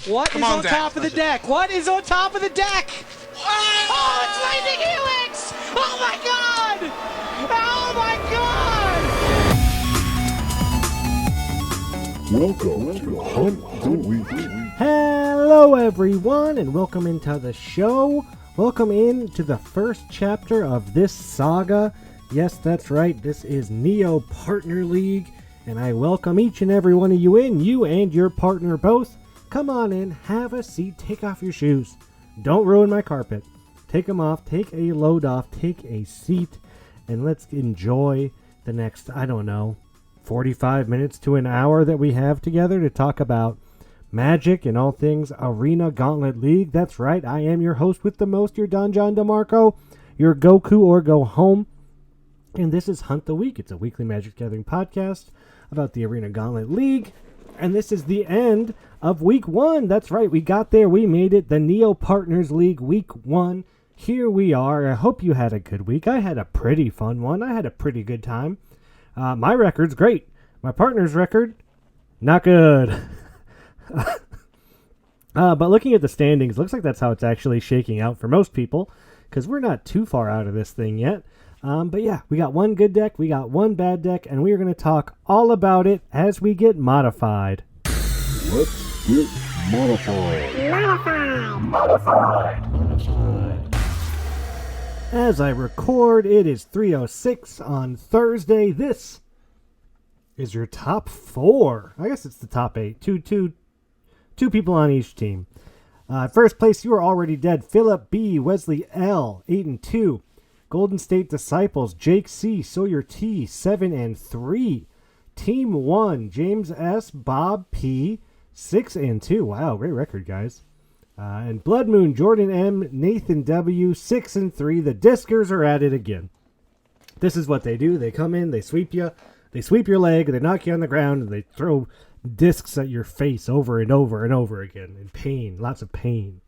What is on top of the deck? What is on top of the deck? Oh, it's Lightning Helix! Oh my god! Oh my god! Welcome to Hunt the Week. Hello everyone and welcome into the show. Welcome into the first chapter of this saga. Yes, that's right, this is Neo Partner League, and I welcome each and every one of you in, you and your partner both. Come on in, have a seat, take off your shoes. Don't ruin my carpet. Take them off, take a load off, take a seat, and let's enjoy the next, 45 minutes to an hour that we have together to talk about Magic and all things Arena Gauntlet League. That's right, I am your host with the most, your Don John DeMarco, your Goku or Go Home. And this is Hunt the Week. It's a weekly Magic Gathering podcast about the Arena Gauntlet League. And this is the end of Week 1. That's right, we got there. We made it. The Neo Partners League Week 1. Here we are. I hope you had a good week. I had a pretty fun one. I had a pretty good time. My record's great. My partner's record, not good. But looking at the standings, looks like that's how it's actually shaking out for most people, because we're not too far out of this thing yet. But yeah, we got one good deck, we got one bad deck, and we are going to talk all about it as we get modified. Let's get modified. As I record, it is 3:06 on Thursday. This is your top 4. I guess it's the top 8. Two people on each team. First place, you are already dead. Philip B, Wesley L, 8-2. Golden State Disciples, Jake C, Sawyer T, 7-3. Team 1, James S, Bob P, 6-2. Wow, great record, guys. And Blood Moon, Jordan M, Nathan W, 6-3. The Discers are at it again. This is what they do. They come in, they sweep you, they sweep your leg, they knock you on the ground, and they throw discs at your face over and over and over again in pain, lots of pain.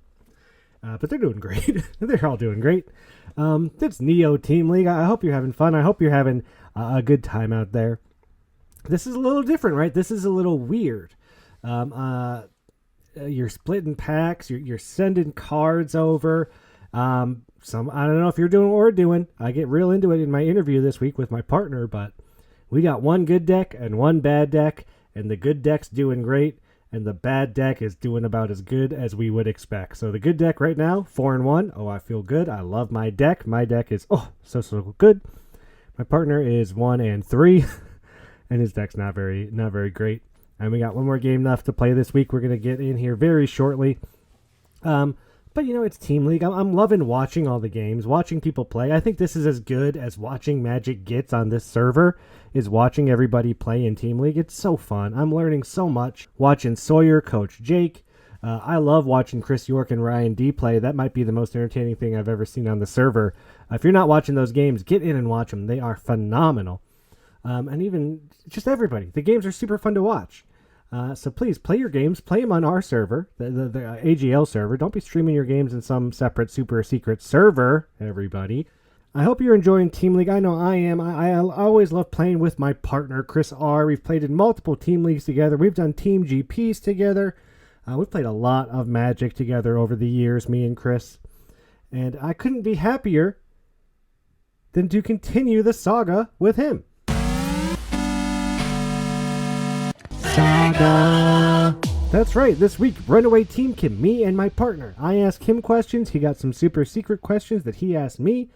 But they're doing great. They're all doing great. It's Neo Team League. I hope you're having fun. I hope you're having a good time out there. This is a little different, right? This is a little weird. You're splitting packs. You're sending cards over. I don't know if you're doing what we're doing. I get real into it in my interview this week with my partner, but we got one good deck and one bad deck, and the good deck's doing great, and the bad deck is doing about as good as we would expect. So the good deck right now, 4-1. Oh, I feel good. I love my deck. My deck is so good. My partner is 1-3, and his deck's not very great. And we got one more game left to play this week. We're gonna get in here very shortly. But it's Team League. I'm loving watching all the games, watching people play. I think this is as good as watching Magic gets on this server, is watching everybody play in Team League. It's so fun. I'm learning so much. Watching Sawyer coach Jake. I love watching Chris York and Ryan D play. That might be the most entertaining thing I've ever seen on the server. If you're not watching those games, get in and watch them. They are phenomenal. And even just everybody. The games are super fun to watch. So please play your games. Play them on our server, the AGL server. Don't be streaming your games in some separate super secret server, everybody. I hope you're enjoying Team League. I know I am. I always love playing with my partner, Chris R. We've played in multiple Team Leagues together. We've done Team GPs together. We've played a lot of Magic together over the years, me and Chris. And I couldn't be happier than to continue the saga with him. Saga. That's right, this week, Runaway Team Kim, me and my partner. I asked him questions, he got some super secret questions that he asked me,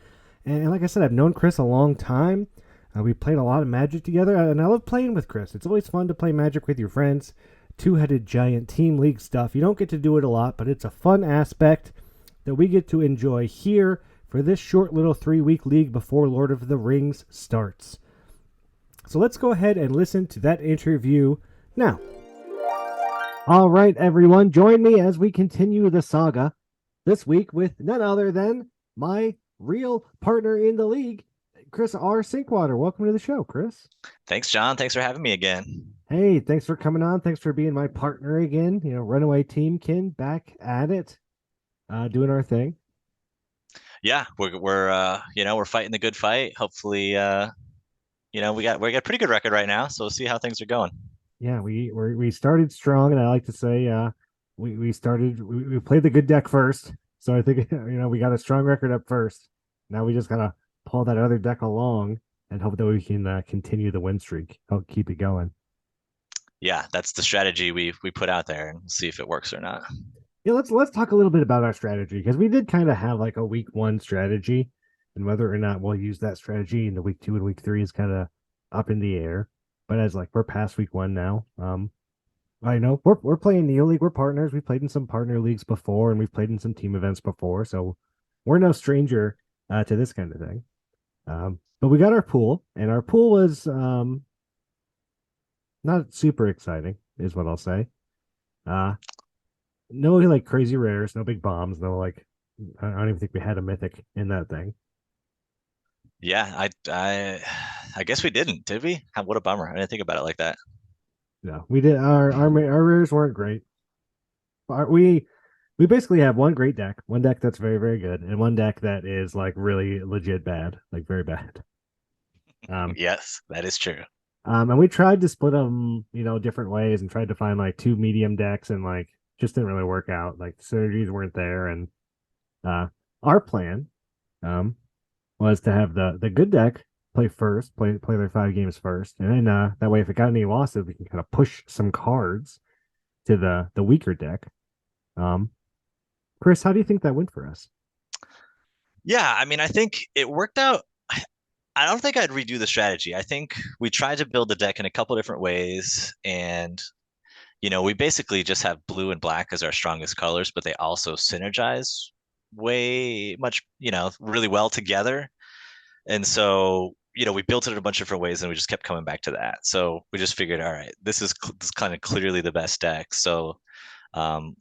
and like I said, I've known Chris a long time. We played a lot of Magic together, and I love playing with Chris. It's always fun to play Magic with your friends. Two-headed giant Team League stuff. You don't get to do it a lot, but it's a fun aspect that we get to enjoy here for this short little 3-week league before Lord of the Rings starts. So let's go ahead and listen to that interview now. All right, everyone, join me as we continue the saga this week with none other than my real partner in the league, Chris R. Sinkwater. Welcome to the show, Chris. Thanks, John. Thanks for having me again. Hey, thanks for coming on. Thanks for being my partner again. Runaway Teamkin back at it, doing our thing. Yeah, we're fighting the good fight. Hopefully, we got a pretty good record right now, so we'll see how things are going. Yeah, we started strong, and I like to say we started we played the good deck first, so I think we got a strong record up first. Now we just gotta pull that other deck along and hope that we can continue the win streak, help keep it going. Yeah, that's the strategy we put out there and see if it works or not. Yeah, let's talk a little bit about our strategy because we did kind of have like a week 1 strategy, and whether or not we'll use that strategy in the week 2 and week 3 is kind of up in the air. But as like we're past week 1 now, I know we're playing Neo League. We're partners. We played in some partner leagues before, and we've played in some team events before, so we're no stranger to this kind of thing. But we got our pool, and our pool was not super exciting, is what I'll say. No like crazy rares, no big bombs, no like I don't even think we had a mythic in that thing. Yeah, I guess we didn't, did we? What a bummer. I didn't think about it like that. No, we did. Our rares weren't great. We basically have one great deck, one deck that's very very good, and one deck that is like really legit bad, like very bad. Yes, that is true. And we tried to split them, different ways, and tried to find like 2 medium decks, and like just didn't really work out. Like the synergies weren't there, and our plan was to have the good deck play first, play their 5 games first, and then that way if it got any losses, we can kind of push some cards to the weaker deck. Chris, how do you think that went for us? Yeah, I mean, I think it worked out. I don't think I'd redo the strategy. I think we tried to build the deck in a couple different ways, and we basically just have blue and black as our strongest colors, but they also synergize way much, really well together. And so, we built it in a bunch of different ways, and we just kept coming back to that. So we just figured, all right, this is kind of clearly the best deck. So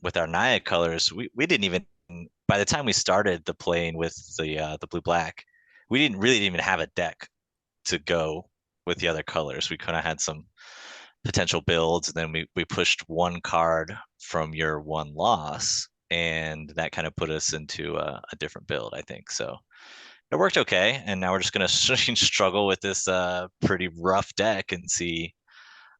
with our Naya colors, we didn't even, by the time we started the playing with the blue black, we didn't really even have a deck to go with the other colors. We kind of had some potential builds, and then we pushed one card from your one loss, and that kind of put us into a different build, I think. So it worked okay, and now we're just gonna struggle with this pretty rough deck and see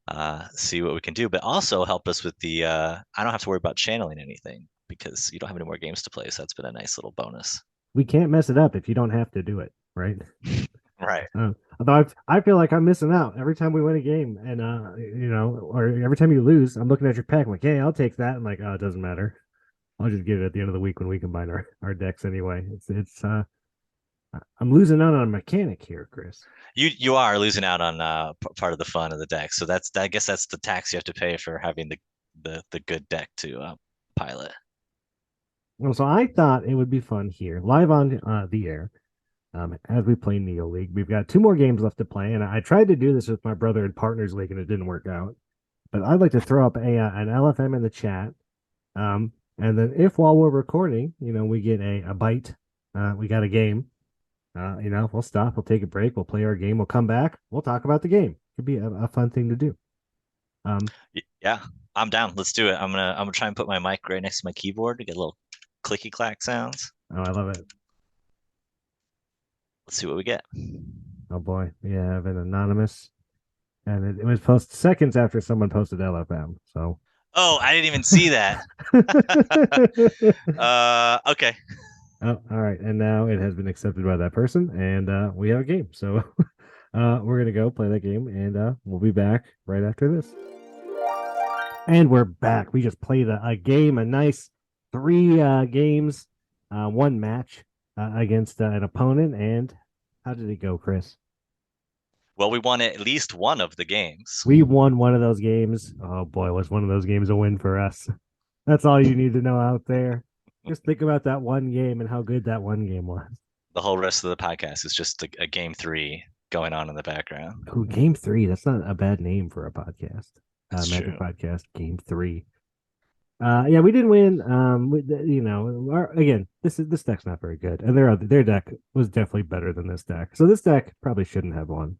what we can do, but also help us with the I don't have to worry about channeling anything because you don't have any more games to play, so that's been a nice little bonus. We can't mess it up if you don't have to do it, right? Right. Although I feel like I'm missing out every time we win a game, and or every time you lose, I'm looking at your pack, I'm like, hey, I'll take that. I'm like, oh, it doesn't matter. I'll just get it at the end of the week when we combine our decks anyway. It's I'm losing out on a mechanic here, Chris. You are losing out on part of the fun of the deck, so I guess that's the tax you have to pay for having the good deck to pilot. Well, so I thought it would be fun here, live on the air, as we play Neo League. We've got 2 more games left to play, and I tried to do this with my brother in Partners League, and it didn't work out. But I'd like to throw up an LFM in the chat, and then if while we're recording, we get a bite, we got a game. We'll stop, we'll take a break, we'll play our game, we'll come back, we'll talk about the game. Could be a fun thing to do. Yeah, I'm down. Let's do it. I'm gonna try and put my mic right next to my keyboard to get a little clicky clack sounds. Oh, I love it. Let's see what we get. Oh boy, we have an anonymous, and it was posted seconds after someone posted LFM. So. Oh, I didn't even see that. Okay. Oh, all right. And now it has been accepted by that person, and we have a game. So we're going to go play that game, and we'll be back right after this. And we're back. We just played a game, a nice 3 games, 1 match against an opponent. And how did it go, Chris? Well, we won at least one of the games. We won one of those games. Oh, boy, was one of those games a win for us. That's all you need to know out there. Just think about that one game and how good that one game was. The whole rest of the podcast is just a game 3 going on in the background. Oh, game 3. That's not a bad name for a podcast. Magic True. Podcast, game 3. Yeah, we didn't win. Again, this deck's not very good, and their deck was definitely better than this deck. So this deck probably shouldn't have won.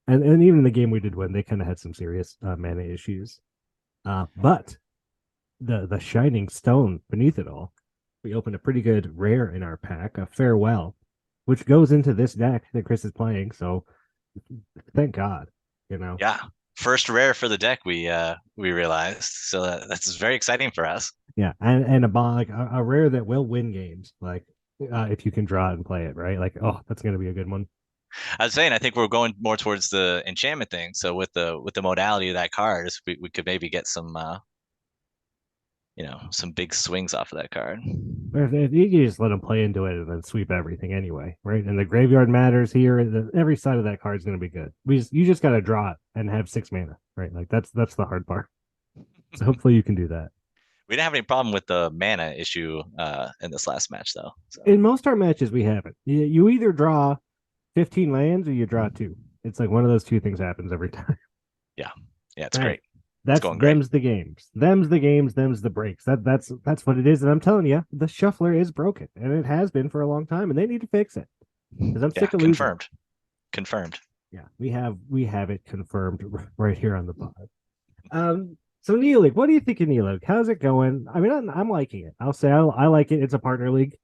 And even the game we did win, they kind of had some serious mana issues. But the shining stone beneath it all, we opened a pretty good rare in our pack, a Farewell, which goes into this deck that Chris is playing. So thank God, Yeah, first rare for the deck we realized. So that's very exciting for us. Yeah, and like a rare that will win games, like if you can draw it and play it right. Like, oh, that's gonna be a good one. I was saying I think we're going more towards the enchantment thing. So with the modality of that card, we could maybe get some some big swings off of that card. If you can just let them play into it and then sweep everything anyway, right? And the graveyard matters here. Every side of that card is going to be good. You just got to draw it and have 6 mana, right? Like that's the hard part. So hopefully you can do that. We didn't have any problem with the mana issue in this last match though. So. In most our matches, we haven't. You either draw 15 lands or you draw two. It's like one of those two things happens every time. Yeah, it's great. That's going great. Them's the games. Them's the games. Them's the breaks. That's what it is. And I'm telling you, the shuffler is broken, and it has been for a long time, and they need to fix it. Because I'm sick of losing. Confirmed. Yeah, we have it confirmed right here on the pod. So Neo League, what do you think of Neo League? How's it going? I mean, I'm liking it. I'll say I like it. It's a partner league.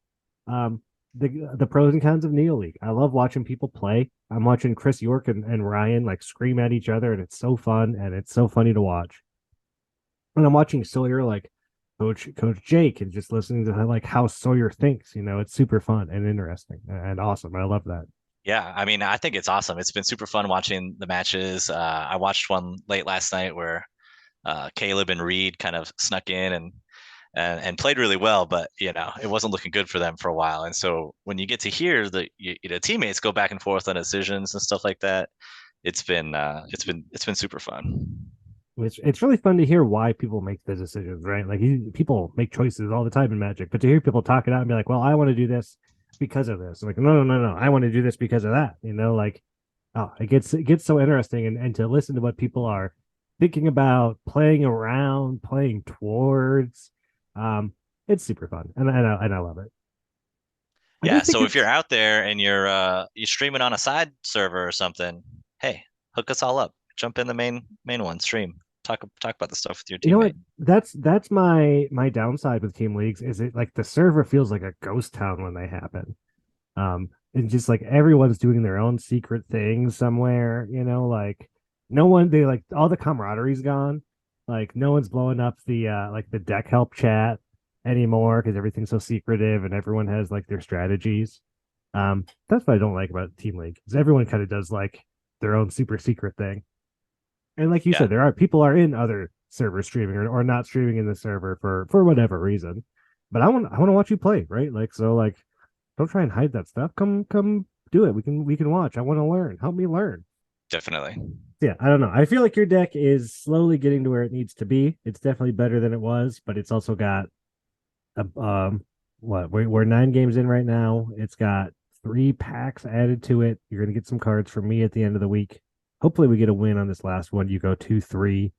The pros and cons of Neo League. I love watching people play. I'm watching Chris York and Ryan like scream at each other, and it's so fun and it's so funny to watch. And I'm watching Sawyer like Coach Jake and just listening to like how Sawyer thinks. It's super fun and interesting and awesome. I love that. Yeah, I mean, I think it's awesome. It's been super fun watching the matches. I watched one late last night where Caleb and Reed kind of snuck in and played really well, but it wasn't looking good for them for a while. And so when you get to hear the teammates go back and forth on decisions and stuff like that, it's been super fun. It's really fun to hear why people make the decisions, right? Like people make choices all the time in Magic, but to hear people talk it out and be like, "Well, I want to do this because of this," I'm like, no, I want to do this because of that. It gets so interesting, and to listen to what people are thinking about, playing around, playing towards. It's super fun, and I love it. Yeah, so if you're out there and you're streaming on a side server or something, hey, hook us all up. Jump in the main one, stream. Talk about the stuff with your teammate. You know what? That's my downside with team leagues is it like the server feels like a ghost town when they happen. And just like everyone's doing their own secret thing somewhere, like no one they like all the camaraderie's gone. Like no one's blowing up the deck help chat anymore because everything's so secretive and everyone has like their strategies. That's what I don't like about Team League is everyone kind of does like their own super secret thing. And like you said, there are people are in other servers streaming or not streaming in the server for whatever reason. But I want to watch you play, right? Like so like don't try and hide that stuff. Come do it. We can watch. I want to learn. Help me learn. Definitely. Yeah, I don't know. I feel like your deck is slowly getting to where it needs to be. It's definitely better than it was, but it's also got we're 9 games in right now. It's got 3 packs added to it. You're gonna get some cards from me at the end of the week. Hopefully we get a win on this last one. You go 2-3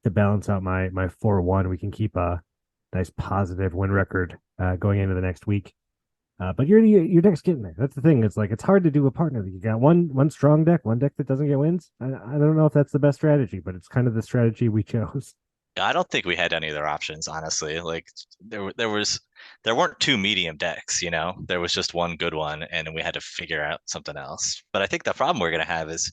to balance out my 4-1. We can keep a nice positive win record going into the next week. But your deck's getting there. That's the thing. It's like it's hard to do a partner. You got one strong deck, one deck that doesn't get wins. I don't know if that's the best strategy, but it's kind of the strategy we chose. I don't think we had any other options, honestly. Like there weren't 2 medium decks, There was just one good one, and we had to figure out something else. But I think the problem we're gonna have is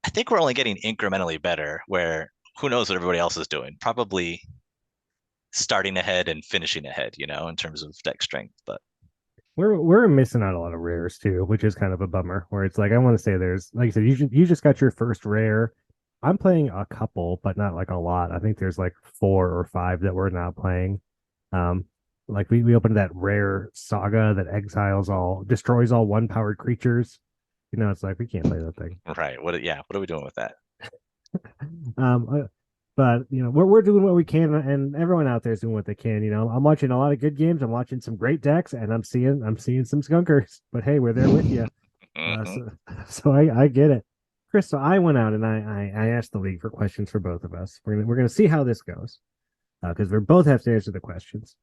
I think we're only getting incrementally better, where who knows what everybody else is doing. Probably starting ahead and finishing ahead, in terms of deck strength. But we're missing out a lot of rares too, which is kind of a bummer. Where it's like I want to say there's like I said, you just got your first rare. I'm playing a couple, but not like a lot. I think there's like 4 or 5 that we're not playing. Like we opened that rare Saga that destroys all 1-powered creatures. It's like we can't play that thing. Right. What are we doing with that? But we're doing what we can, and everyone out there is doing what they can. I'm watching a lot of good games. I'm watching some great decks, and I'm seeing some skunkers. But hey, we're there with you. So I get it, Chris. So I went out and I asked the league for questions for both of us. We're gonna see how this goes because we both have to answer the questions.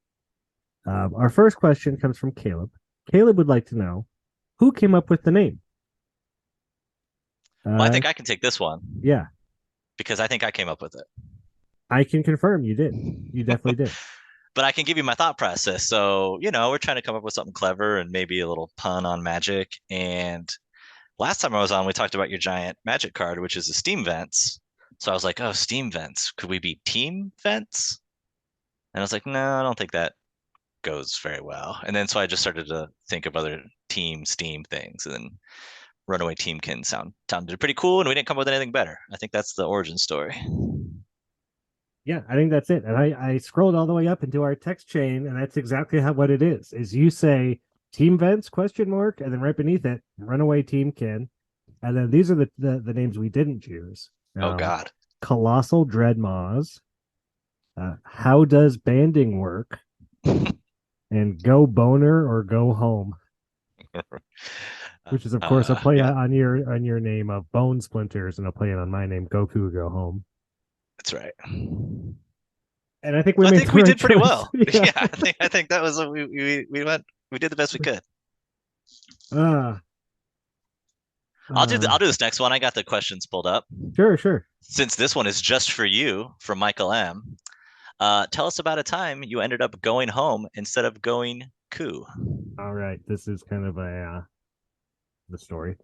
Our first question comes from Caleb. Caleb would like to know who came up with the name. Well, I think I can take this one. Yeah. Because I think I came up with it. I can confirm you did. You definitely did. But I can give you my thought process. So, we're trying to come up with something clever and maybe a little pun on Magic. And last time I was on, we talked about your giant Magic card, which is the Steam Vents. So I was like, oh, Steam Vents. Could we be Team Vents? And I was like, no, I don't think that goes very well. And then so I just started to think of other team Steam things, and then Runaway Teamkin sounded pretty cool, and we didn't come up with anything better. I think that's the origin story. Yeah, I think that's it. And I scrolled all the way up into our text chain, and that's exactly what it is you say team vents question mark, and then right beneath it, Runaway Teamkin. And then these are the names we didn't choose. Oh God. Colossal Dreadmaws. How does banding work? And Go Boner or Go Home. Which is of course a play yeah, on your name of Bone Splinters, and a play on my name, Goku Go Home. that's right. And I think we did pretty choice. well. Yeah. Yeah, I think that was we did the best we could. I'll do this next one. I got the questions pulled up. Sure. Since this one is just for you from Michael M. Tell us about a time you ended up going home instead of going coup. All right, this is kind of the story.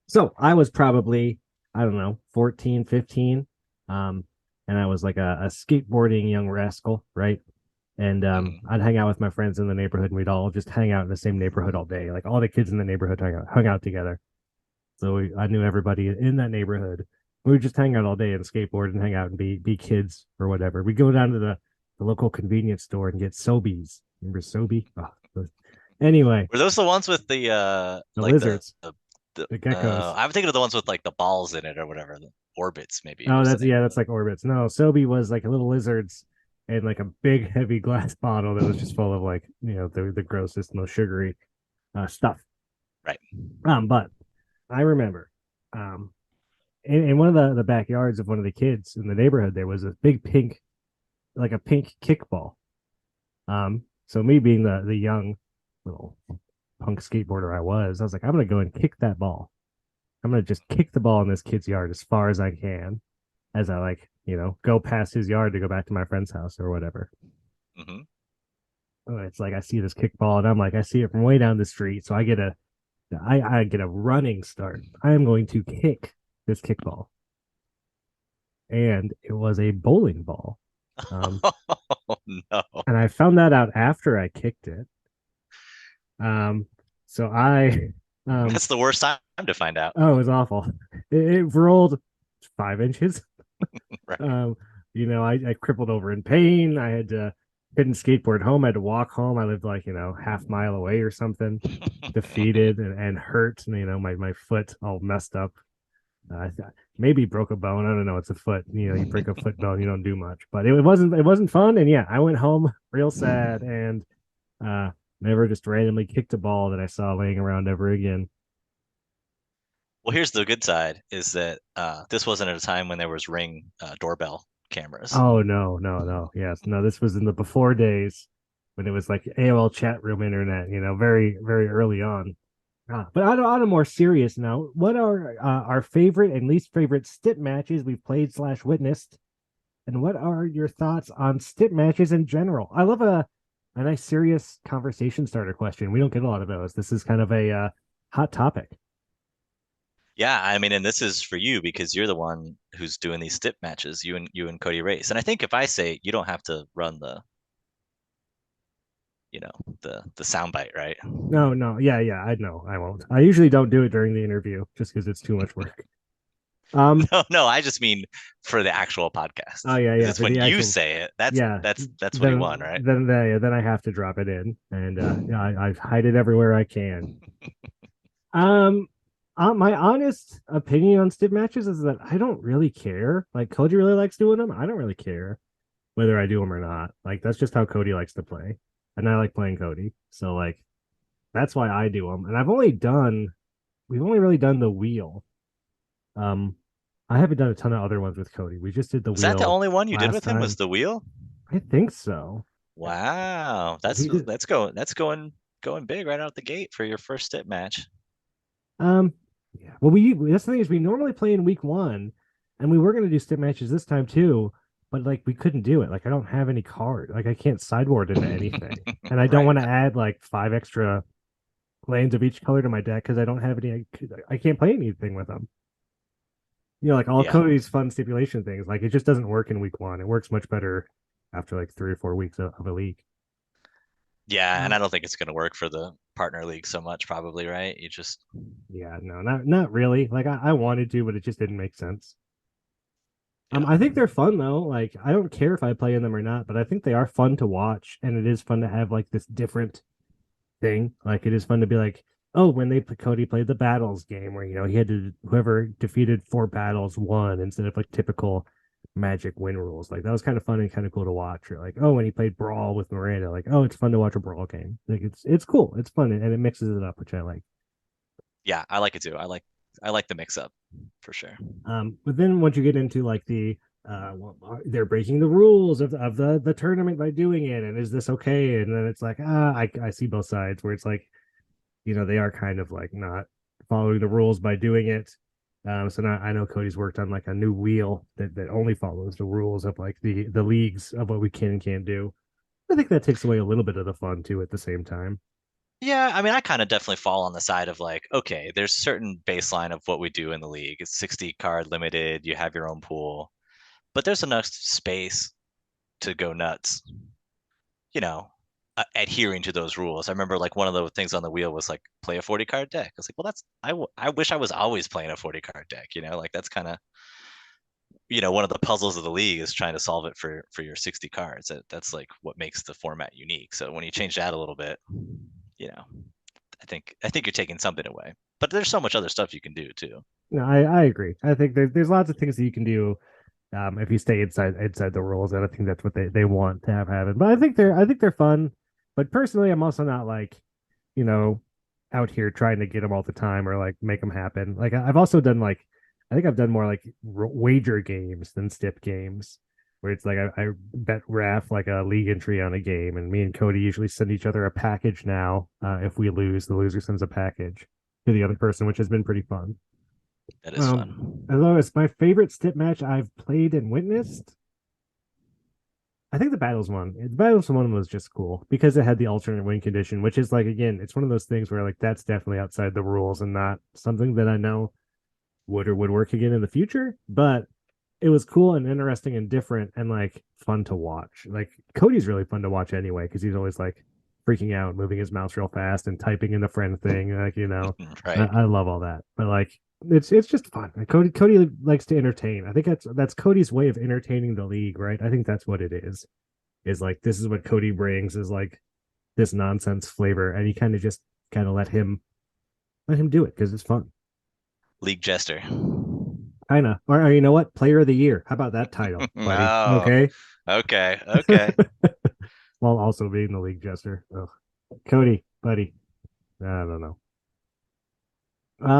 So I was probably, I don't know, 14, 15. And I was like a skateboarding young rascal, right? And I'd hang out with my friends in the neighborhood, and we'd all just hang out in the same neighborhood all day. Like all the kids in the neighborhood hung out together. So I knew everybody in that neighborhood. We would just hang out all day and skateboard and hang out and be kids or whatever. We'd go down to the local convenience store and get Sobeys. Remember Sobe? Oh, anyway. Were those the ones with the like lizards? The geckos. I'm thinking of the ones with like the balls in it or whatever. The orbits, maybe. Oh, that's like orbits. No, Sobe was like little lizards and like a big heavy glass bottle that was just full of like, the grossest, most sugary stuff. Right. But I remember in one of the backyards of one of the kids in the neighborhood, there was a big pink kickball. So me being the young little punk skateboarder I was like, I'm gonna go and kick that ball. I'm gonna just kick the ball in this kid's yard as far as I can, as I go past his yard to go back to my friend's house or whatever. It's like I see this kickball, and I'm like, I see it from way down the street, so I get a running start. I am going to kick this kickball, and it was a bowling ball. Oh no! And I found that out after I kicked it. So I that's the worst time to find out. Oh, it was awful. It rolled 5 inches. Right. I crippled over in pain. I had to couldn't skateboard home. I had to walk home. I lived like half mile away or something. Defeated and hurt. My foot all messed up. Maybe broke a bone. I don't know. It's a foot. You break a foot bone, you don't do much. But it wasn't fun. And yeah, I went home real sad and never just randomly kicked a ball that I saw laying around ever again. Well, here's the good side: is that this wasn't at a time when there was Ring doorbell cameras. Oh no, yes, no. This was in the before days when it was like AOL chat room internet. Very very early on. But on a more serious note, what are our favorite and least favorite stip matches we've played / witnessed, and what are your thoughts on stip matches in general? I love a nice serious conversation starter question. We don't get a lot of those. This is kind of a hot topic. Yeah, I mean, and this is for you because you're the one who's doing these stip matches. You and Cody Race, and I think if I say you don't have to run the soundbite, right? No, yeah, I know I won't. I usually don't do it during the interview just because it's too much work. No, I just mean for the actual podcast. Oh yeah. It's when you say it. That's what you want, right? Then I have to drop it in, and I hide it everywhere I can. My honest opinion on stip matches is that I don't really care. Like Cody really likes doing them. I don't really care whether I do them or not. Like that's just how Cody likes to play, and I like playing Cody. So like that's why I do them. And we've only really done the wheel. I haven't done a ton of other ones with Cody. We just did the wheel. Is that the only one you did with him? time. Was the wheel? I think so. Wow, that's going big right out the gate for your first stip match. Yeah. Well, that's the thing is we normally play in week 1, and we were going to do stip matches this time too, but like we couldn't do it. Like I don't have any card. Like I can't sideboard into anything, and I don't want to add like 5 extra lands of each color to my deck because I don't have any. I can't play anything with them. Like all Cody's fun stipulation things. Like it just doesn't work in week 1. It works much better after like 3 or 4 weeks of a league. Yeah, and I don't think it's gonna work for the partner league so much, probably, right? You just Yeah, no, not really. Like I wanted to, but it just didn't make sense. yeah. I think they're fun though. Like I don't care if I play in them or not, but I think they are fun to watch, and it is fun to have like this different thing. Like it is fun to be like, oh, when Cody played the battles game where he had to whoever defeated 4 battles won instead of like typical Magic win rules. Like that was kind of fun and kind of cool to watch. Or like, oh, when he played Brawl with Miranda, like, oh, it's fun to watch a Brawl game. Like it's cool, it's fun, and it mixes it up, which I like. Yeah, I like it too. I like the mix up for sure. But then once you get into like they're breaking the rules of the tournament by doing it, and is this okay? And then it's like, I see both sides where it's like, they are kind of like not following the rules by doing it. So now I know Cody's worked on like a new wheel that only follows the rules of like the leagues of what we can and can't do. I think that takes away a little bit of the fun too at the same time. Yeah, I mean, I kind of definitely fall on the side of like, okay, there's certain baseline of what we do in the league. It's 60 card limited, you have your own pool, but there's enough space to go nuts, you know, adhering to those rules. I remember like one of the things on the wheel was like play a 40 card deck. I was like, well, I wish I was always playing a 40 card deck, like that's kind of, one of the puzzles of the league is trying to solve it for your 60 cards. That's like what makes the format unique. So when you change that a little bit, you know, I think you're taking something away. But there's so much other stuff you can do too. No, I agree. I think there's lots of things that you can do if you stay inside the rules, and I think that's what they want to have happen. But I think they're fun. But personally, I'm also not like, you know, out here trying to get them all the time or like make them happen. Like I've also done like I think I've done more like wager games than stip games, where it's like I bet Raph like a league entry on a game, and me and Cody usually send each other a package now. If we lose, the loser sends a package to the other person, which has been pretty fun. That is fun. Although it's my favorite stip match I've played and witnessed, I think the Battles one was just cool because it had the alternate win condition, which is like again, it's one of those things where like that's definitely outside the rules and not something that I know would work again in the future. But it was cool and interesting and different and like fun to watch. Like Cody's really fun to watch anyway because he's always like freaking out, moving his mouse real fast and typing in the friend thing. Like Right. I love all that. But like it's just fun. Cody likes to entertain. I think that's Cody's way of entertaining the league, right? I think that's what it is. Is like this is what Cody brings is like this nonsense flavor, and you kind of let him do it because it's fun. League Jester. Kinda. Or you know what? Player of the year. How about that title, buddy? Oh, Okay. okay. While also being the league jester. Ugh. Cody, buddy. I don't know.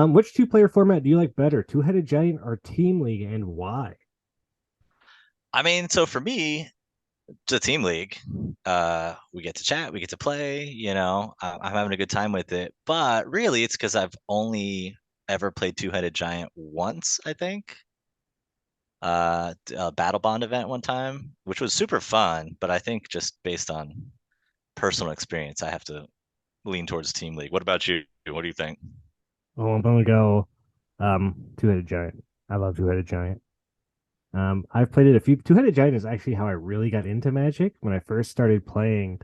Which two-player format do you like better, Two-Headed Giant or Team League, and why? I mean, so for me, the team league, we get to chat, we get to play, I'm having a good time with it. But really, it's because I've only ever played Two-Headed Giant once, I think. A Battle Bond event one time, which was super fun, but I think just based on personal experience, I have to lean towards Team League. What about you? What do you think? Oh, I'm gonna go Two-Headed Giant. I love Two-Headed Giant. I've played it a few. Two-Headed Giant is actually how I really got into Magic. When I first started playing,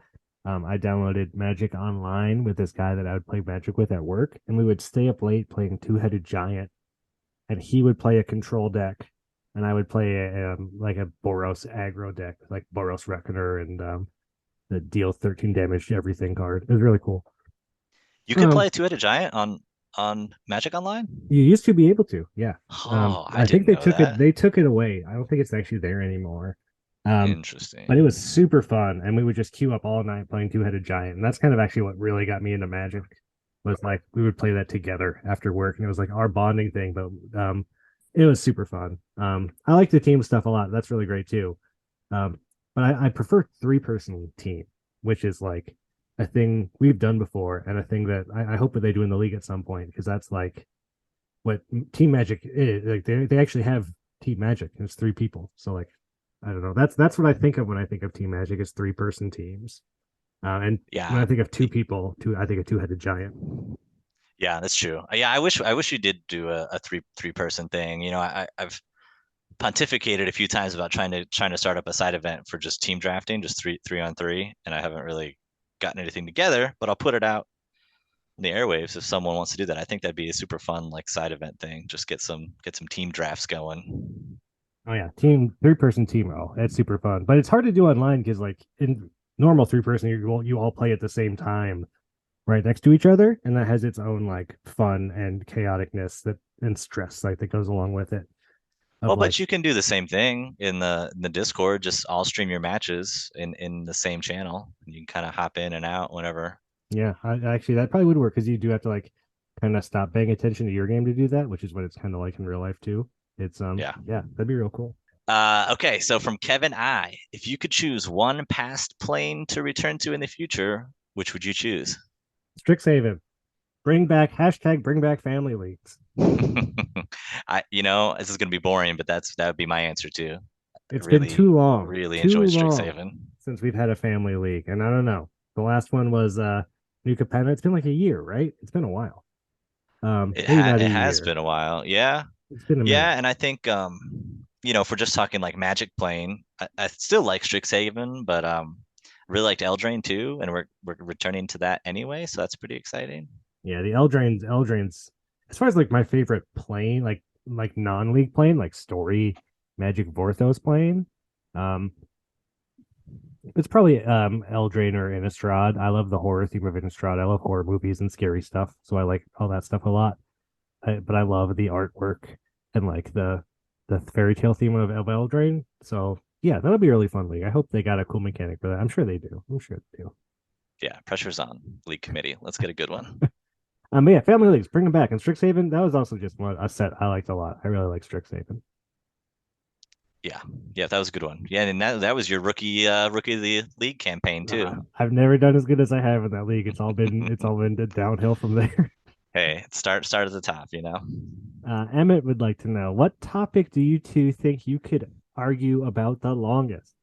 I downloaded Magic Online with this guy that I would play Magic with at work, and we would stay up late playing Two-Headed Giant, and he would play a control deck, and I would play like a Boros aggro deck, like Boros Reckoner and the deal 13 damage to everything card. It was really cool. You can play Two-Headed Giant on Magic Online? You used to be able to, yeah. Oh, I think they didn't know took that. it. They took it away. I don't think it's actually there anymore. Interesting. But it was super fun, and we would just queue up all night playing Two-Headed Giant, and that's kind of actually what really got me into Magic. Was like we would play that together after work, and it was like our bonding thing. But it was super fun. I like the team stuff a lot. That's really great too. But I prefer 3-person team, which is like a thing we've done before, and a thing that I hope that they do in the league at some point, because that's like what Team Magic is. Like they actually have Team Magic, and it's 3 people. So like I don't know. That's what I think of when I think of Team Magic is 3-person teams. And Yeah. when I think of 2 people, I think of Two-Headed Giant. Yeah, that's true. Yeah, I wish you did do a three person thing. I've pontificated a few times about trying to start up a side event for just team drafting, just three on three, and I haven't really gotten anything together. But I'll put it out in the airwaves if someone wants to do that. I think that'd be a super fun like side event thing. Just get some team drafts going. Oh yeah, team 3-person team. Oh, that's super fun. But it's hard to do online because like in normal 3-person, you all play at the same time, right next to each other, and that has its own like fun and chaoticness that and stress like that goes along with it. Of Well, like, but you can do the same thing in the Discord. Just all stream your matches in the same channel. You can kind of hop in and out whenever. yeah, actually that probably would work because you do have to like kind of stop paying attention to your game to do that, which is what it's kind of like in real life too. It's Yeah. yeah, that'd be real cool. Okay, so from Kevin I, if you could choose one past plane to return to in the future, which would you choose? Strixhaven, bring back hashtag bring back family leagues. This is gonna be boring, but that would be my answer too. I It's been really, too long, really too enjoy long Strixhaven. since we've had a family league, and I don't know. The last one was New Capenna. It's been like a year, right? It's been a while. Maybe not a It has year. been a while. Yeah. It's been a minute. Yeah, and I think if we're just talking like Magic playing, I still like Strixhaven, but really liked Eldraine too, and we're returning to that anyway, so that's pretty exciting. Yeah, the Eldraine's as far as like my favorite plane, like non-league plane, like story Magic Vorthos plane. Um, it's probably Eldraine or Innistrad. I love the horror theme of Innistrad. I love horror movies and scary stuff, so I like all that stuff a lot. But I love the artwork and like the fairy tale theme of Eldraine. So yeah, that'll be a really fun league. I hope they got a cool mechanic for that. I'm sure they do. I'm sure they do. Yeah, pressure's on league committee. Let's get a good one. But yeah, family leagues, bring them back. And Strixhaven, that was also just a set I liked a lot. I really like Strixhaven. Yeah, yeah, that was a good one. Yeah, and that was your rookie of the league campaign too. I've never done as good as I have in that league. It's all been downhill from there. Hey, start at the top. Emmett would like to know what topic do you two think you could argue about the longest?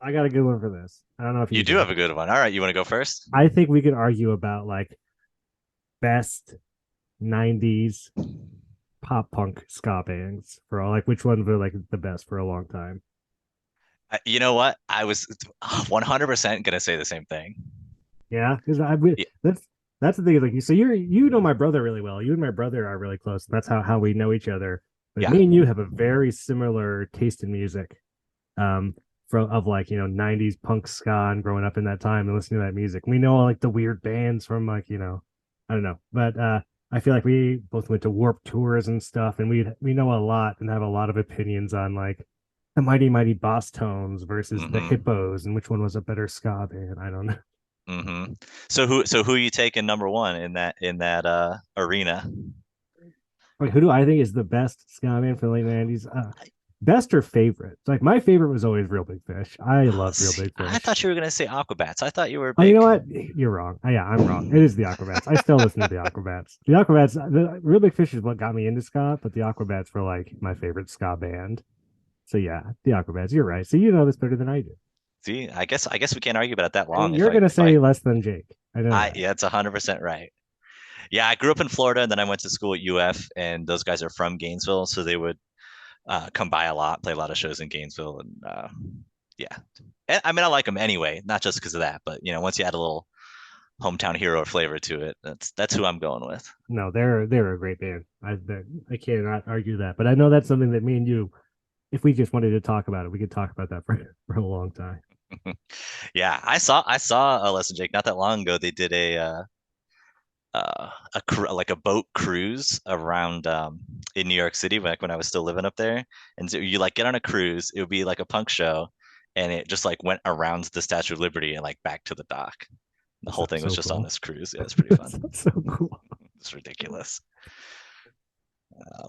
I got a good one for this. I don't know if You do have a good one. All right, you want to go first? I think we could argue about like best 90s pop punk ska bands for all like which ones were like the best for a long time. You know what? I was 100% gonna say the same thing. Yeah, because Yeah, that's the thing is like so you know my brother really well. You and my brother are really close. That's how we know each other. But yeah. me and you have a very similar taste in music. From of like 90s punk ska and growing up in that time and listening to that music. We know like the weird bands from like I don't know, but I feel like we both went to Warp tours and stuff, and we know a lot and have a lot of opinions on like the Mighty Mighty Boss Tones versus the hmm Hippos and which one was a better ska band. I don't know. hmm So who are you taking number one in that arena? Like, who do I think is the best ska band for the late 90s? Best or favorite? Like my favorite was always Real Big Fish. I Oh, love Real see, Big I Fish. thought you were gonna say Aquabats. I thought you were Oh, you know big. what? You're wrong. Yeah, I'm wrong. It is the Aquabats. I still listen to the Aquabats. The Aquabats, the Real Big Fish is what got me into ska, but the Aquabats were like my favorite ska band. So yeah, the Aquabats. You're right. So you know this better than I do. See, I guess we can't argue about it that And long. If you're I gonna if I say less than Jake. I know I that. yeah, it's 100% right. Yeah, I grew up in Florida and then I went to school at UF, and those guys are from Gainesville, so they would come by a lot, play a lot of shows in Gainesville, and yeah. I mean, I like them anyway, not just because of that, but once you add a little hometown hero flavor to it, that's who I'm going with. No, they're a great band. I cannot argue that. But I know that's something that me and you, if we just wanted to talk about it, we could talk about that for a long time. Yeah, I saw Lesson Jake not that long ago. They did like a boat cruise around in New York City when I was still living up there. And so you like get on a cruise, it would be like a punk show, and it just like went around the Statue of Liberty and like back to the dock. The That whole sounds thing was so just on cool. this cruise. Yeah, it's pretty That fun. sounds so cool. It's ridiculous.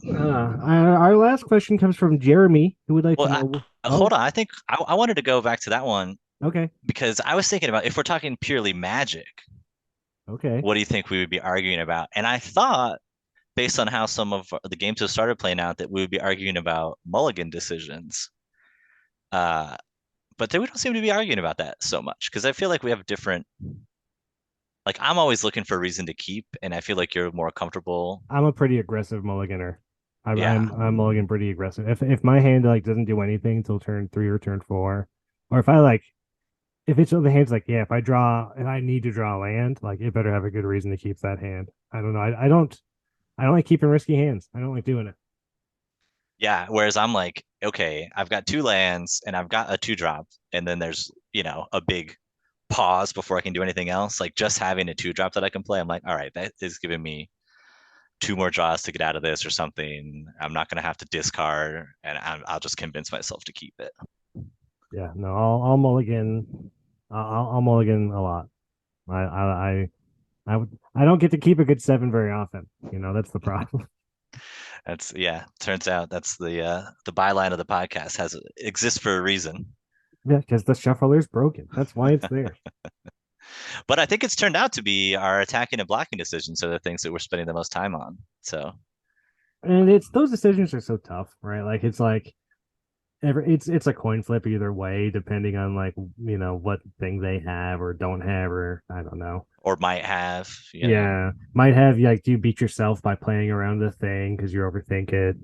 Our last question comes from Jeremy, who would like Well, to know. hold Oh, on. I think I wanted to go back to that one okay, because I was thinking about if we're talking purely Magic, okay. what do you think we would be arguing about? And I thought, based on how some of the games have started playing out, that we would be arguing about mulligan decisions. Uh, but then we don't seem to be arguing about that so much because I feel like we have different. Like I'm always looking for a reason to keep, and I feel like you're more comfortable. I'm a pretty aggressive mulliganer. Yeah. I'm mulligan pretty aggressive. If my hand like doesn't do anything till turn 3 or turn 4, or if I like if it's the hand's like, yeah, if I draw and I need to draw land, like it better have a good reason to keep that hand. I don't know. I don't like keeping risky hands. I don't like doing it. Yeah. Whereas I'm like, okay, I've got two lands and I've got a two drop, and then there's, a big pause before I can do anything else. Like just having a two drop that I can play, I'm like, all right, that is giving me two more draws to get out of this or something. I'm not going to have to discard, and I'll just convince myself to keep it. Yeah, no, I'll mulligan. I'll mulligan a lot. I don't get to keep a good 7 very often. That's the problem. That's yeah. Turns out that's the byline of the podcast has exists for a reason. Yeah, because the shuffler's broken. That's why it's there. But I think it's turned out to be our attacking and blocking decisions are the things that we're spending the most time on. So And it's those decisions are so tough, right? Like it's like it's a coin flip either way, depending on like what thing they have or don't have, or I don't know. or might have, Yeah, might have like do you beat yourself by playing around the thing because you overthink it?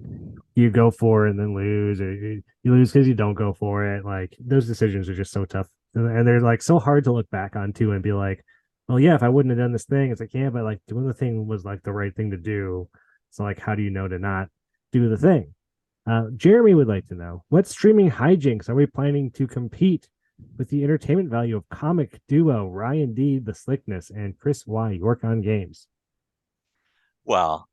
You go for it and then lose, or you lose because you don't go for it. Like those decisions are just so tough, and they're like so hard to look back on too and be like, well, yeah, if I wouldn't have done this thing, it's like yeah, but like doing the thing was like the right thing to do. So like, how do you know to not do the thing? Jeremy would like to know what streaming hijinks are we planning to compete with the entertainment value of comic duo Ryan D. The Slickness and Chris Y. York on Games. well,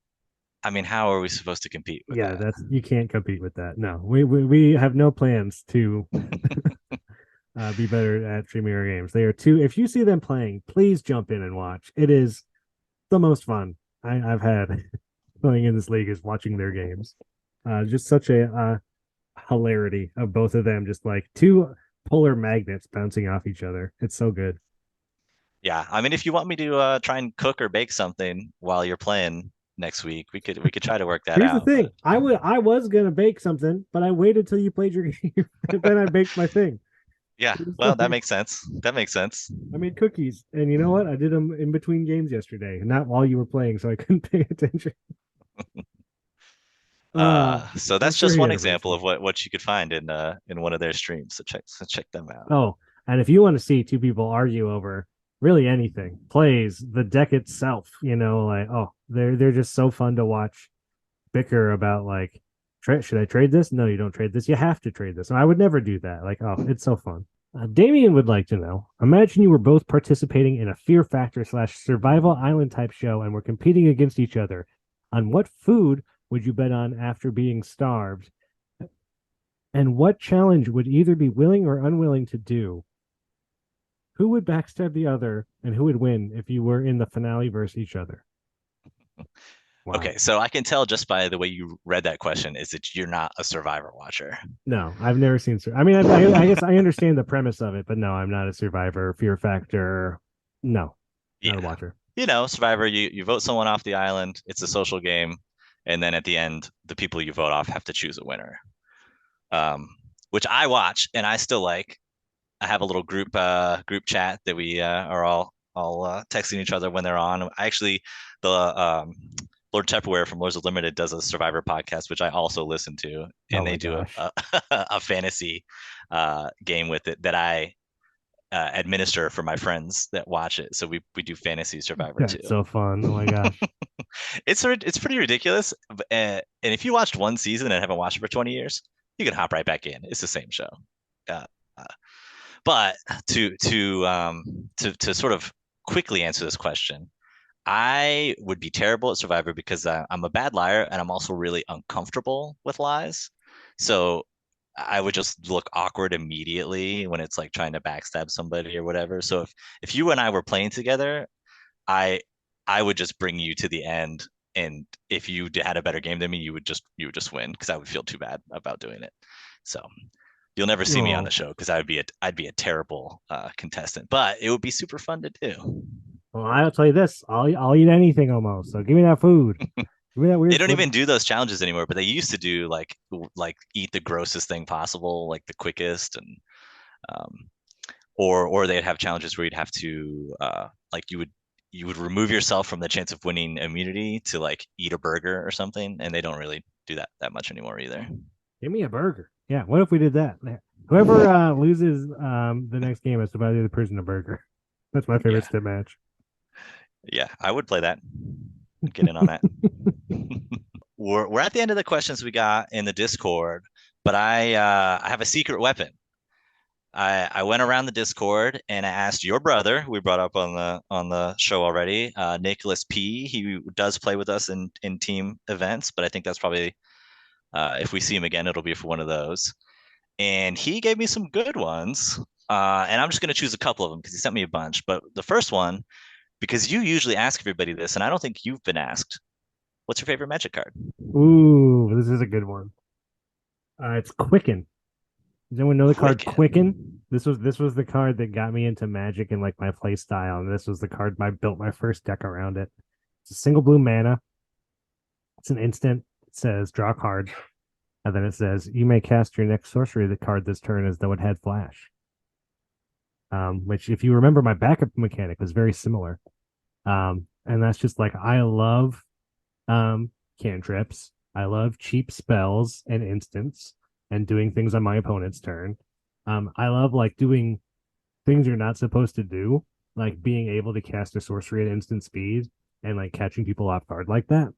I mean, how are we supposed to compete with Yeah, that? that's you can't compete with that. No, we have no plans to be better at streaming our games. They are too. If you see them playing, please jump in and watch. It is the most fun I've had playing in this league is watching their games. Just such a hilarity of both of them, just like two polar magnets bouncing off each other. It's so good. Yeah, I mean, if you want me to try and cook or bake something while you're playing next week, we could try to work that Here's the out. thing: But I was gonna bake something, but I waited till you played your game, and then I baked my thing. yeah, well, that makes sense. That makes sense. I made cookies, and you know what? I did them in between games yesterday, not while you were playing, so I couldn't pay attention. So I'm that's sure just he one had a example reason. of what you could find in one of their streams. So check them out. Oh, and if you want to see two people argue over really anything, plays, the deck itself, like they're just so fun to watch bicker about like should I trade this? No, you don't trade this. You have to trade this. And I would never do that. Like, oh, it's so fun. Damien would like to know. Imagine you were both participating in a Fear Factor / Survival Island type show and were competing against each other. On what food would you bet on after being starved? And what challenge would either be willing or unwilling to do? Who would backstab the other, and who would win if you were in the finale versus each other? Wow. Okay, so I can tell just by the way you read that question is that you're not a Survivor watcher. No, I've never seen. I mean, I guess I understand the premise of it, but no, I'm not a Survivor. Fear Factor. No, not a Yeah. watcher. Survivor, you vote someone off the island, it's a social game, and then at the end, the people you vote off have to choose a winner. Which I watch and I still like. I have a little group chat that we are all texting each other when they're on. I actually the Lord Tupperware from Lords of Limited does a Survivor podcast, which I also listen to, Oh and my they do gosh. a fantasy game with it that I administer for my friends that watch it. So we do fantasy Survivor too. That's so fun. Oh my gosh. It's pretty ridiculous, and if you watched one season and haven't watched it for 20 years, you can hop right back in. It's the same show. Uh, uh, but to sort of quickly answer this question, I would be terrible at Survivor because I'm a bad liar and I'm also really uncomfortable with lies. So I would just look awkward immediately when it's like trying to backstab somebody or whatever. So if you and I were playing together, I I would just bring you to the end, and if you had a better game than me, you would just win because I would feel too bad about doing it. So you'll never see me on Oh, the show because I'd be a terrible contestant, but it would be super fun to do. well, I'll tell you this. I'll eat anything almost. So give me that food. Give me that They weird don't food. even do those challenges anymore, but they used to do like eat the grossest thing possible, like the quickest, and um, or they'd have challenges where you'd have to like you would remove yourself from the chance of winning immunity to like eat a burger or something, and they don't really do that much anymore either. Give me a burger. Yeah. What if we did that? Whoever loses the next game has to buy the other person a burger. That's my favorite stip match. Yeah, I would play that. Get in on that. We're at the end of the questions we got in the Discord, but I have a secret weapon. I went around the Discord and I asked your brother, who we brought up on the show already, Nicholas P. He does play with us in team events, but I think that's probably if we see him again, it'll be for one of those. And he gave me some good ones. And I'm just going to choose a couple of them because he sent me a bunch. But the first one, because you usually ask everybody this, and I don't think you've been asked, what's your favorite Magic card? Ooh, this is a good one. It's Quicken. Does anyone know the card Quicken? This was the card that got me into Magic and like my play style, and this was the card I built my first deck around it. It's a single blue mana. It's an instant. It says draw a card, and then it says you may cast your next sorcery the card this turn as though it had flash. Which, if you remember, my backup mechanic was very similar. And that's just like I love cantrips. I love cheap spells and instants and doing things on my opponent's turn. I love like doing things you're not supposed to do, like being able to cast a sorcery at instant speed and like catching people off guard like that.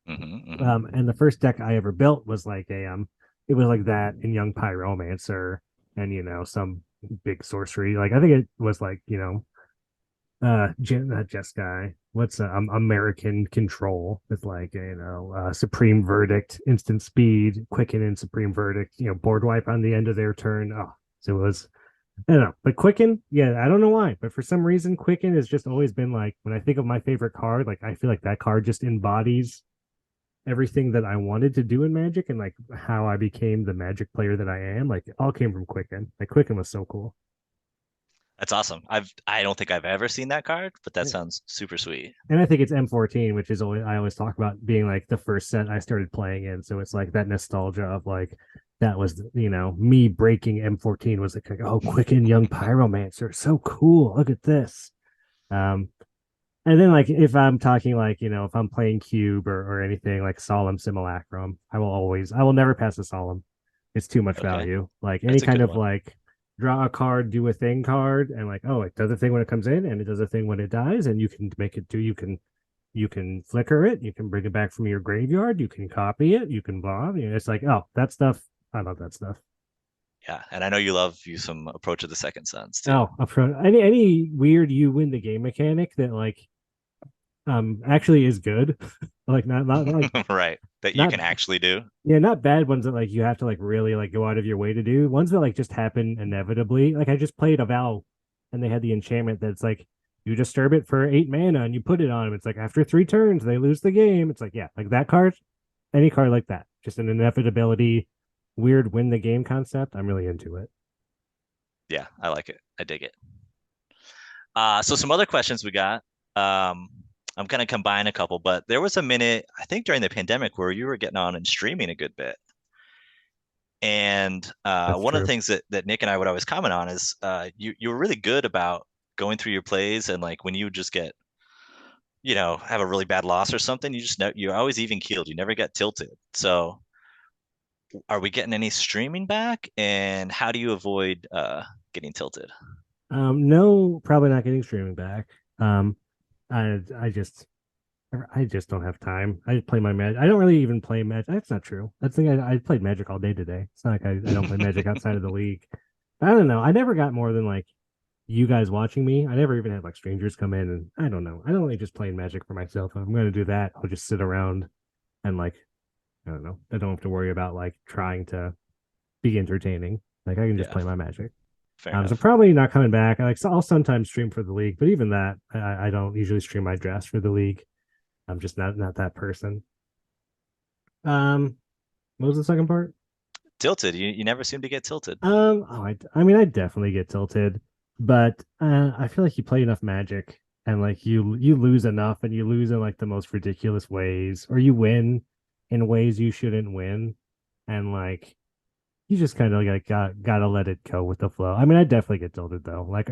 And the first deck I ever built was like it was like that in Young Pyromancer and some big sorcery. Like I think it was like not Jeskai. What's American Control with like Supreme Verdict, instant speed, Quicken, and Supreme Verdict. Board wipe on the end of their turn. Oh, so it was. I don't know, but Quicken, yeah, I don't know why, but for some reason, Quicken has just always been like when I think of my favorite card, like I feel like that card just embodies everything that I wanted to do in Magic and like how I became the Magic player that I am. Like it all came from Quicken. Like Quicken was so cool. That's awesome. I don't think I've ever seen that card, but that sounds super sweet. And I think it's M14, which is I always talk about being like the first set I started playing in. So it's like that nostalgia of like that was me breaking M14 was like oh Quicken Young Pyromancer, so cool. Look at this. And then like if I'm talking like if I'm playing Cube or anything like Solemn Simulacrum, I will never pass a Solemn. It's too much value. Like any kind of like draw a card, do a thing card, and like, oh, it does a thing when it comes in, and it does a thing when it dies, and you can make it do. You can flicker it, you can bring it back from your graveyard, you can copy it, you can blah. It's like, oh, that stuff. I love that stuff. Yeah, and I know you love some Approach of the Second Sons too. Oh, upfront. Any weird you win the game mechanic that like actually is good. Like not like right. That you can actually do. Yeah, not bad ones that like you have to like really like go out of your way to do. Ones that like just happen inevitably. Like I just played a Vow and they had the enchantment that's like you disturb it for 8 mana and you put it on them. It's like after 3 turns they lose the game. It's like, yeah, like that card, any card like that. Just an inevitability, weird win the game concept. I'm really into it. Yeah, I like it. I dig it. So some other questions we got. I'm going to combine a couple, but there was a minute, I think during the pandemic, where you were getting on and streaming a good bit. And one of the things that Nick and I would always comment on is you were really good about going through your plays, and like when you just get, have a really bad loss or something, you just know you're always even keeled. You never get tilted. So are we getting any streaming back? And how do you avoid getting tilted? No, probably not getting streaming back. I just don't have time. I play my Magic. I don't really even play Magic. That's not true. That's the thing. I played Magic all day today. It's not like I don't play Magic outside of the league. I don't know. I never got more than like you guys watching me. I never even had like strangers come in, and I don't know. I don't really just play Magic for myself. If I'm going to do that, I'll just sit around and like, I don't know. I don't have to worry about like trying to be entertaining. Like I can just play my Magic. So probably not coming back. I'll sometimes stream for the league, but even that, I don't usually stream my drafts for the league. I'm just not that person. What was the second part? Tilted. You never seem to get tilted. I mean, I definitely get tilted, but I feel like you play enough Magic and like you lose enough, and you lose in like the most ridiculous ways, or you win in ways you shouldn't win, and like. You just kind of like gotta let it go with the flow. I mean, I definitely get tilted though. Like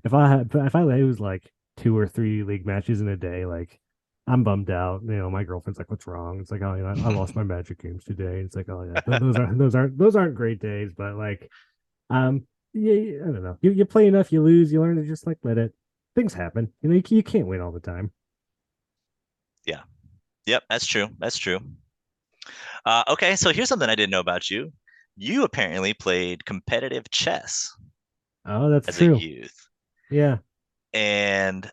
if I lose like 2 or 3 league matches in a day, like I'm bummed out. My girlfriend's like, "What's wrong?" It's like, "Oh, I lost my Magic games today." It's like, "Oh yeah, those aren't great days." But like, yeah, I don't know. You play enough, you lose, you learn to just like let it. Things happen. You can't win all the time. Yeah. Yep, that's true. That's true. Okay, so here's something I didn't know about you. You apparently played competitive chess Oh, that's as a true. youth Yeah, and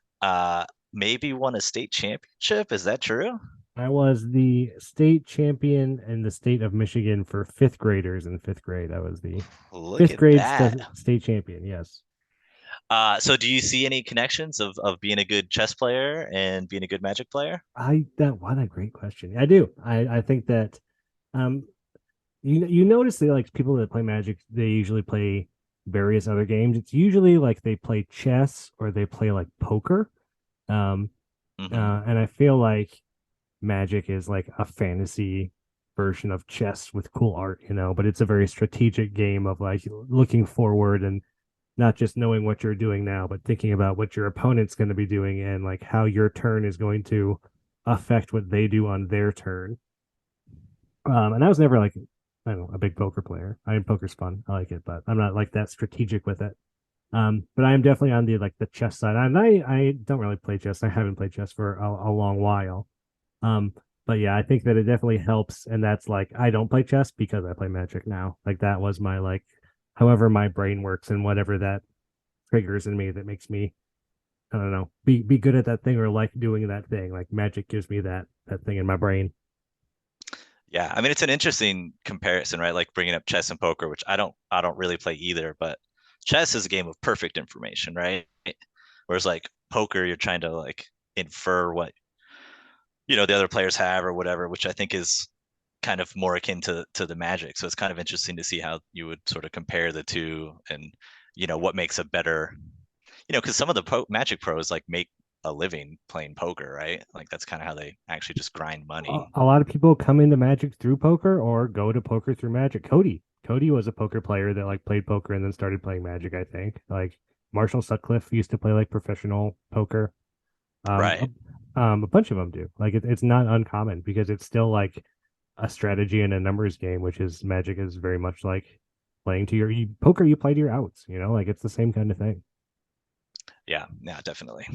maybe won a state championship. Is that true? I was the state champion in the state of Michigan for fifth graders in fifth grade. I was the Look fifth at grade that. state champion. Yes. So do you see any connections of being a good chess player and being a good Magic player? What a great question. I do. I think that um you notice that like people that play Magic, they usually play various other games. It's usually like they play chess or they play like poker. Um Hmm. and I feel like Magic is like a fantasy version of chess with cool art, but it's a very strategic game of like looking forward and not just knowing what you're doing now, but thinking about what your opponent's going to be doing and like how your turn is going to affect what they do on their turn. And I was never like, I don't know, a big poker player. I mean, poker's fun. I like it, but I'm not like that strategic with it. But I am definitely on the chess side. And I don't really play chess. I haven't played chess for a long while. Um, but yeah, I think that it definitely helps. And that's like, I don't play chess because I play Magic now. Like that was my like, however my brain works and whatever that triggers in me that makes me, I don't know, be good at that thing or like doing that thing. Like Magic gives me that thing in my brain. Yeah, I mean it's an interesting comparison, right? Like bringing up chess and poker, which I don't really play either, but chess is a game of perfect information, right? Whereas like poker, you're trying to like infer what the other players have or whatever, which I think is kind of more akin to the Magic. So it's kind of interesting to see how you would sort of compare the two and what makes a better, because some of the Magic pros like make a living playing poker, right? Like that's kind of how they actually just grind money. A lot of people come into Magic through poker or go to poker through Magic. Cody was a poker player that like played poker and then started playing Magic, I think. Like Marshall Sutcliffe used to play like professional poker. Right. A bunch of them do. Like it's not uncommon because it's still like a strategy and a numbers game, which is Magic is very much like playing to poker. You play to your outs. Like it's the same kind of thing. Yeah, yeah, definitely.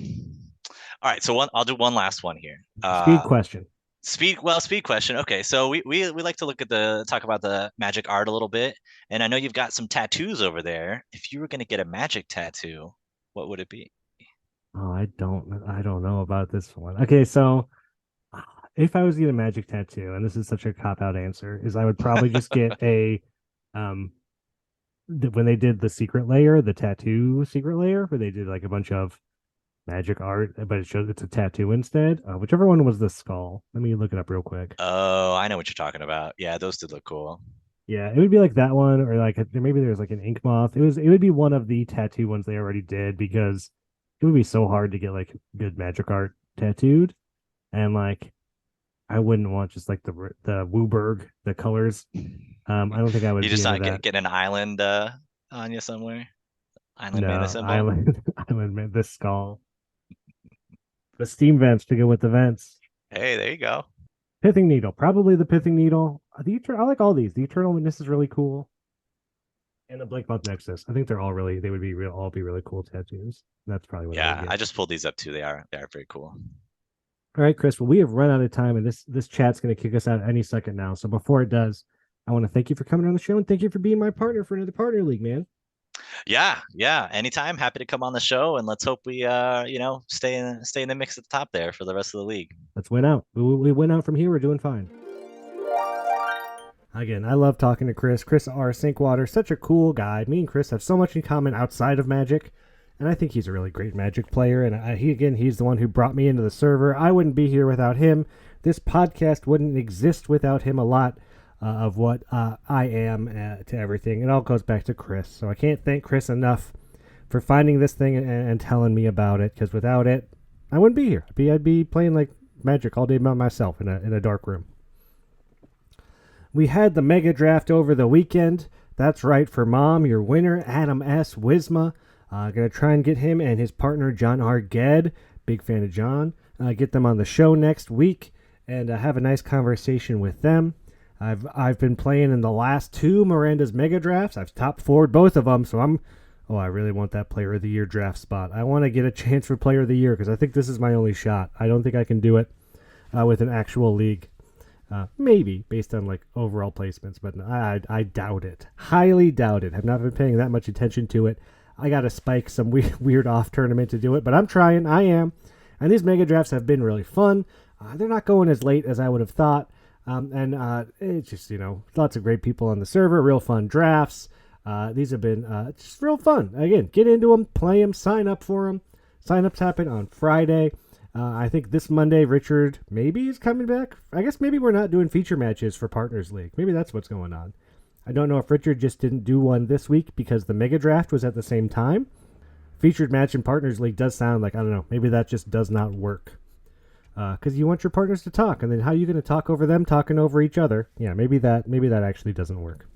All right, so I'll do one last one here. Speed question. Speed question. Okay, so we like to talk about the Magic art a little bit, and I know you've got some tattoos over there. If you were going to get a Magic tattoo, what would it be? Oh, I don't know about this one. Okay, so if I was to get a Magic tattoo, and this is such a cop out answer, is I would probably just get a um when they did the secret layer, the tattoo secret layer, where they did like a bunch of magic art, but it shows it's a tattoo instead. Whichever one was the skull. Let me look it up real quick. Oh, I know what you're talking about. Yeah, those did look cool. Yeah, it would be like that one, or like maybe there's like an ink moth. It would be one of the tattoo ones they already did because it would be so hard to get like good magic art tattooed, and like I wouldn't want just like the Wooburg the colors. I don't think I would You be just into not that. get an island on you somewhere? Island mana No, symbol? island man, the skull, the steam vents to go with the vents. Hey, there you go. Pithing needle, probably the pithing needle. I like all these. The eternal witness is really cool, and the Blake Month Nexus. I think they would be all be really cool tattoos. That's probably what I would Yeah, I get. just pulled these up too. They are very cool. All right, Chris. Well, we have run out of time, and this chat's going to kick us out any second now. So before it does, I want to thank you for coming on the show and thank you for being my partner for another partner league, man. Yeah, yeah. Anytime, happy to come on the show, and let's hope we stay in the mix at the top there for the rest of the league. Let's win out. We win out from here. We're doing fine. Again, I love talking to Chris. Chris R. Sinkwater, such a cool guy. Me and Chris have so much in common outside of Magic, and I think he's a really great Magic player. And he's the one who brought me into the server. I wouldn't be here without him. This podcast wouldn't exist without him. A lot of what I am to everything. It all goes back to Chris. So I can't thank Chris enough for finding this thing and telling me about it. Because without it, I wouldn't be here. I'd be playing like Magic all day by myself in a dark room. We had the mega draft over the weekend. That's right, for Mom, your winner, Adam S. Wisma. Gonna try and get him and his partner, John R. Ged. Big fan of John. get them on the show next week and have a nice conversation with them. I've been playing in the last 2 Miranda's Mega Drafts. I've top 4'd both of them, so I really want that Player of the Year draft spot. I want to get a chance for Player of the Year because I think this is my only shot. I don't think I can do it with an actual league. Maybe based on like overall placements, but I doubt it. Highly doubt it. I've not been paying that much attention to it. I got to spike some weird off tournament to do it, but I'm trying. I am. And these Mega Drafts have been really fun. They're not going as late as I would have thought. And it's just, lots of great people on the server, real fun drafts. These have been just real fun. Again, get into them, play them, sign up for them. Sign-ups happen on Friday. I think this Monday, Richard maybe is coming back. I guess maybe we're not doing feature matches for Partners League. Maybe that's what's going on. I don't know if Richard just didn't do one this week because the Mega Draft was at the same time. Featured match in Partners League does sound like, I don't know, maybe that just does not work. Because you want your partners to talk, and then how are you going to talk over them talking over each other? Yeah, maybe that actually doesn't work.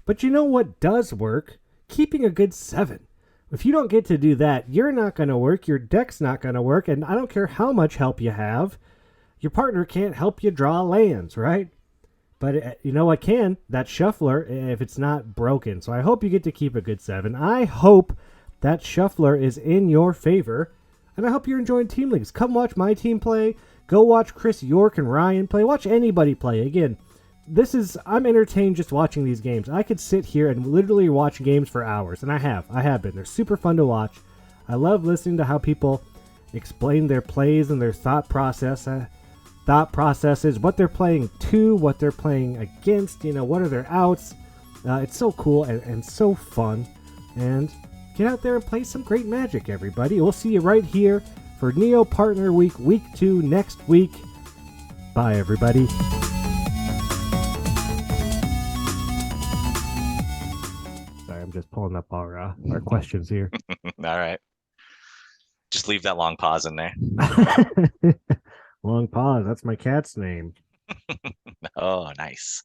But you know what does work? Keeping a good 7. If you don't get to do that, you're not going to work, your deck's not going to work, and I don't care how much help you have, your partner can't help you draw lands, right? But you know what can? That shuffler, if it's not broken. So I hope you get to keep a good 7. I hope that shuffler is in your favor, and I hope you're enjoying team leagues. Come watch my team play. Go watch Chris York and Ryan play. Watch anybody play. Again, I'm entertained just watching these games. I could sit here and literally watch games for hours, and I have been. They're super fun to watch. I love listening to how people explain their plays and their thought processes, what they're playing to, what they're playing against, what are their outs. It's so cool and so fun. And get out there and play some great Magic, everybody. We'll see you right here for Neo Partner Week, Week 2 next week. Bye, everybody. I'm just pulling up our questions here. All right. Just leave that long pause in there. Long pause. That's my cat's name. Oh, nice.